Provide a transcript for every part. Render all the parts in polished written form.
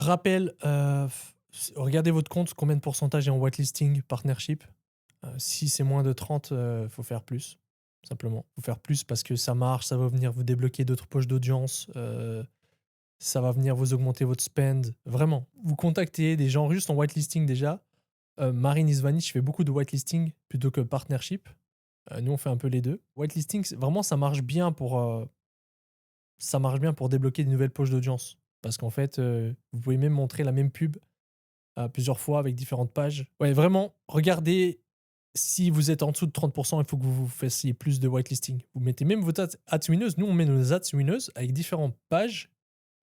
Rappel, regardez votre compte, combien de pourcentage est en whitelisting, partnership. Si c'est moins de 30, faut faire plus, simplement. Faut faire plus parce que ça marche, ça va venir vous débloquer d'autres poches d'audience, ça va venir vous augmenter votre spend. Vraiment, vous contactez des gens juste en whitelisting déjà. Marine Isvani, je fais beaucoup de whitelisting plutôt que partnership. Nous, on fait un peu les 2. Whitelisting, c'est vraiment ça marche bien pour débloquer des nouvelles poches d'audience. Parce qu'en fait, vous pouvez même montrer la même pub, plusieurs fois avec différentes pages. Ouais, vraiment, regardez si vous êtes en dessous de 30, il faut que vous fassiez plus de whitelisting. Vous mettez même vos ads winneuses. Nous, on met nos ads winneuses avec différentes pages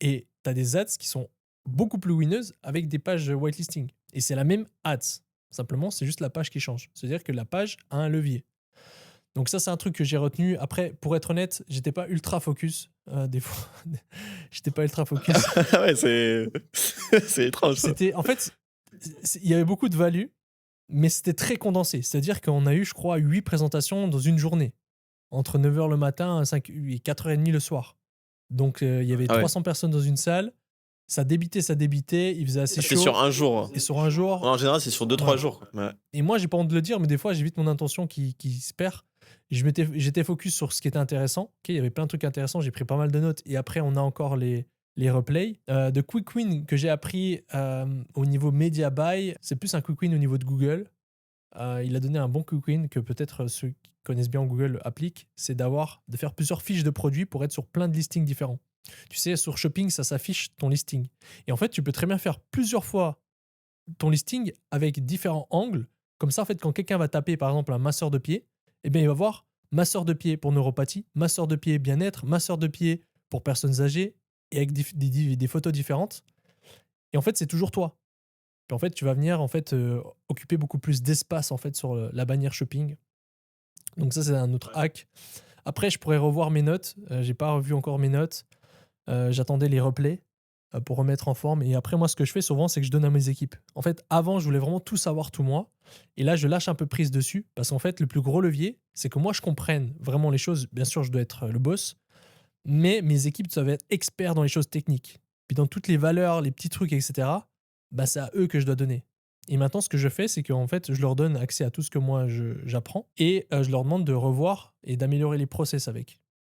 et tu as des ads qui sont beaucoup plus winneuses avec des pages whitelisting. Et c'est la même ads. Simplement, c'est juste la page qui change. C'est-à-dire que la page a un levier. Donc ça, c'est un truc que j'ai retenu. Après, pour être honnête, j'étais pas ultra focus. Des fois, j'étais pas ultra focus. Ouais, c'est c'est étrange ça. C'était, en fait, il y avait beaucoup de value, mais c'était très condensé. C'est-à-dire qu'on a eu, je crois, 8 présentations dans une journée, entre 9 h le matin et 4 h 30 le soir. Donc il y avait Ah ouais. 300 personnes dans une salle. Ça débitait, il faisait assez C'était chaud. sur un jour. Et sur un jour, En général, c'est sur 2-3 ouais. jours. Ouais. Et moi, j'ai pas honte de le dire, mais des fois, j'ai vite mon intention qui se perd. J'étais focus sur ce qui était intéressant. Ok, il y avait plein de trucs intéressants, j'ai pris pas mal de notes. Et après, on a encore les replays. De quick win que j'ai appris au niveau media buy, c'est plus un quick win au niveau de Google. Il a donné un bon quick win que peut-être ceux qui connaissent bien Google appliquent, c'est de faire plusieurs fiches de produits pour être sur plein de listings différents. Tu sais, sur Shopping, ça s'affiche ton listing. Et en fait, tu peux très bien faire plusieurs fois ton listing avec différents angles. Comme ça, en fait, quand quelqu'un va taper, par exemple, un masseur de pied, eh bien, il va voir masseur de pied pour neuropathie, masseur de pied bien-être, masseur de pied pour personnes âgées, et avec des photos différentes. Et en fait, c'est toujours toi. Puis en fait, tu vas venir en fait occuper beaucoup plus d'espace en fait sur la bannière shopping. Donc ça, c'est un autre hack. Après, je pourrais revoir mes notes. J'ai pas revu encore mes notes. J'attendais les replays pour remettre en forme. Et après, moi, ce que je fais souvent, c'est que je donne à mes équipes. En fait, avant, je voulais vraiment tout savoir tout moi. Et là, je lâche un peu prise dessus. Parce qu'en fait, le plus gros levier, c'est que moi, je comprenne vraiment les choses. Bien sûr, je dois être le boss. Mais mes équipes doivent être experts dans les choses techniques. Puis dans toutes les valeurs, les petits trucs, etc., bah, c'est à eux que je dois donner. Et maintenant, ce que je fais, c'est qu'en fait, je leur donne accès à tout ce que moi, j'apprends. Et je leur demande de revoir et d'améliorer les process avec.